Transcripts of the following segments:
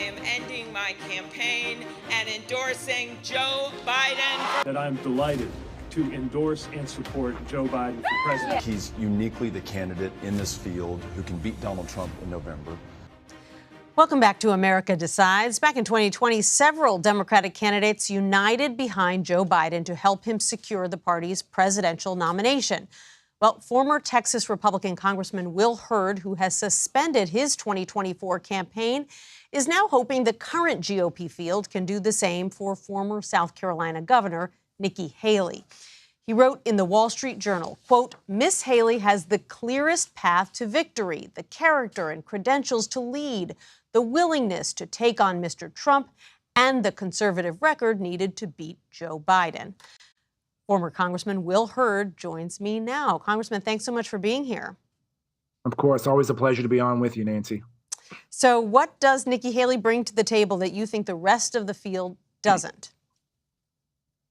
am ending my campaign and endorsing Joe Biden. That I'm delighted to endorse and support Joe Biden for president. He's uniquely the candidate in this field who can beat Donald Trump in November. Welcome back to America Decides. Back in 2020, several Democratic candidates united behind Joe Biden to help him secure the party's presidential nomination. Well, former Texas Republican Congressman Will Hurd, who has suspended his 2024 campaign, is now hoping the current GOP field can do the same for former South Carolina Governor Nikki Haley. He wrote in the Wall Street Journal, quote, "Miss Haley has the clearest path to victory, the character and credentials to lead, the willingness to take on Mr. Trump, and the conservative record needed to beat Joe Biden." Former Congressman Will Hurd joins me now. Congressman, thanks so much for being here. Of course. Always a pleasure to be on with you, Nancy. So what does Nikki Haley bring to the table that you think the rest of the field doesn't?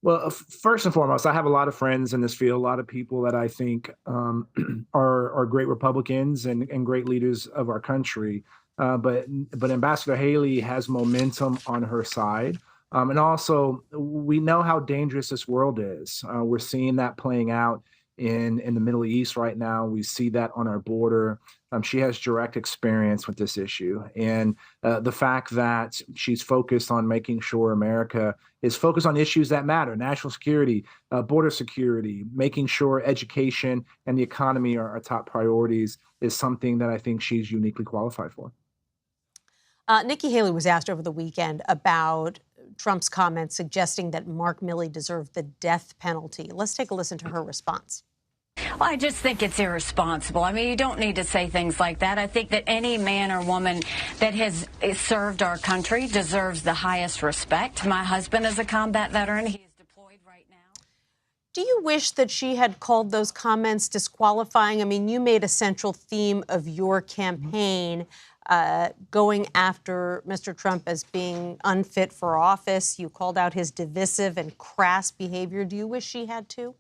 Well, first and foremost, I have a lot of friends in this field, a lot of people that I think are great Republicans and great leaders of our country. But Ambassador Haley has momentum on her side. And also, we know how dangerous this world is. We're seeing that playing out in the Middle East right now. We see that on our border. She has direct experience with this issue. And the fact that she's focused on making sure America is focused on issues that matter, national security, border security, making sure education and the economy are our top priorities is something that I think she's uniquely qualified for. Nikki Haley was asked over the weekend about Trump's comments suggesting that Mark Milley deserved the death penalty. Let's take a listen to her response. Well, I just think it's irresponsible. I mean, you don't need to say things like that. I think that any man or woman that has served our country deserves the highest respect. My husband is a combat veteran. He is deployed right now. Do you wish that she had called those comments disqualifying? I mean, you made a central theme of your campaign going after Mr. Trump as being unfit for office. You called out his divisive and crass behavior. Do you wish she had too?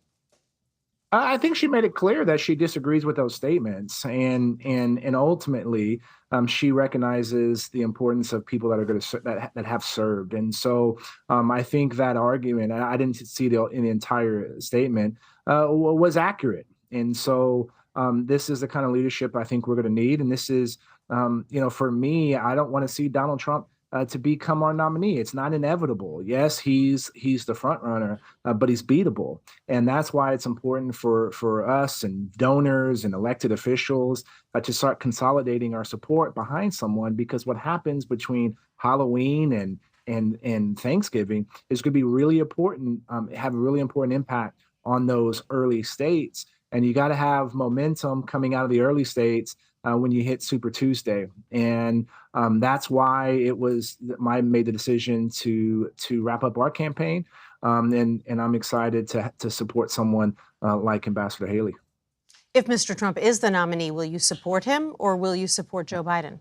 I think she made it clear that she disagrees with those statements, and ultimately, she recognizes the importance of people that are going to that have served. And so, I think that argument, I didn't see in the entire statement, was accurate. And so, this is the kind of leadership I think we're going to need. And this is, for me, I don't want to see Donald Trump to become our nominee. It's not inevitable. Yes, he's the front runner, but he's beatable. And that's why it's important for us and donors and elected officials to start consolidating our support behind someone, because what happens between Halloween and Thanksgiving is going to be really important, have a really important impact on those early states. And you got to have momentum coming out of the early states when you hit Super Tuesday. And that's why I made the decision to wrap up our campaign. And I'm excited to support someone like Ambassador Haley. If Mr. Trump is the nominee, will you support him or will you support Joe Biden?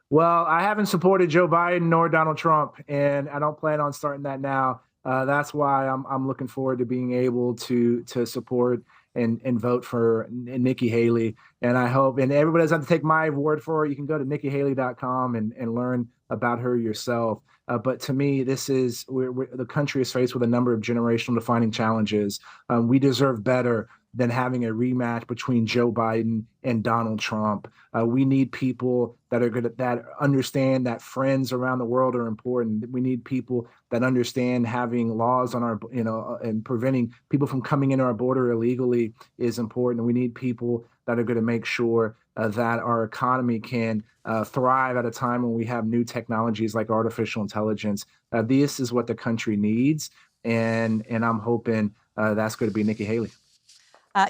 Well, I haven't supported Joe Biden nor Donald Trump, and I don't plan on starting that now. That's why I'm looking forward to being able to support and vote for Nikki Haley. And I hope, and everybody doesn't have to take my word for it. You can go to nikkihaley.com and learn about her yourself. But to me, this is the country is faced with a number of generational defining challenges. We deserve better than having a rematch between Joe Biden and Donald Trump. We need people that are that understand that friends around the world are important. We need people that understand having laws on our, and preventing people from coming into our border illegally is important. We need people that are going to make sure that our economy can thrive at a time when we have new technologies like artificial intelligence. This is what the country needs, and I'm hoping that's going to be Nikki Haley.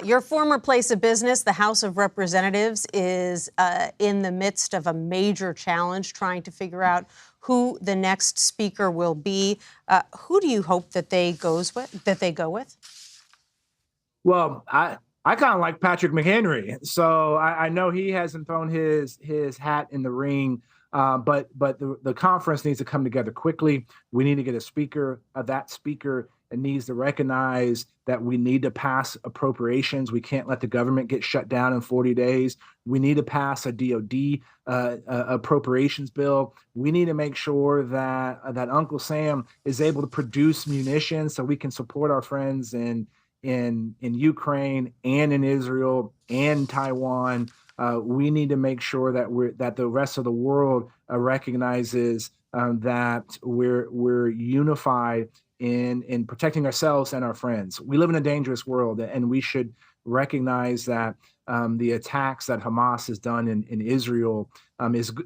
Your former place of business, the House of Representatives, is in the midst of a major challenge trying to figure out who the next speaker will be. Who do you hope that they go with? Well, I kind of like Patrick McHenry, so I know he hasn't thrown his hat in the ring But the conference needs to come together quickly. We need to get a speaker. That speaker needs to recognize that we need to pass appropriations. We can't let the government get shut down in 40 days. We need to pass a DOD appropriations bill. We need to make sure that Uncle Sam is able to produce munitions so we can support our friends in Ukraine and in Israel and Taiwan. We need to make sure that the rest of the world recognizes that we're unified in protecting ourselves and our friends. We live in a dangerous world, and we should recognize that the attacks that Hamas has done in Israel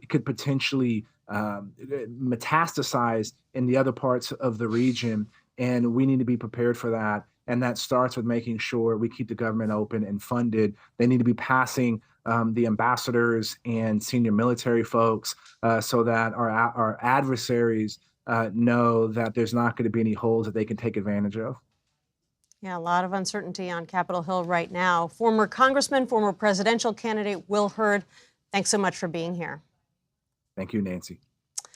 could potentially metastasize in the other parts of the region, and we need to be prepared for that. And that starts with making sure we keep the government open and funded. They need to be passing the ambassadors and senior military folks so that our adversaries know that there's not going to be any holes that they can take advantage of. Yeah, a lot of uncertainty on Capitol Hill right now. Former Congressman, former presidential candidate Will Hurd, thanks so much for being here. Thank you, Nancy.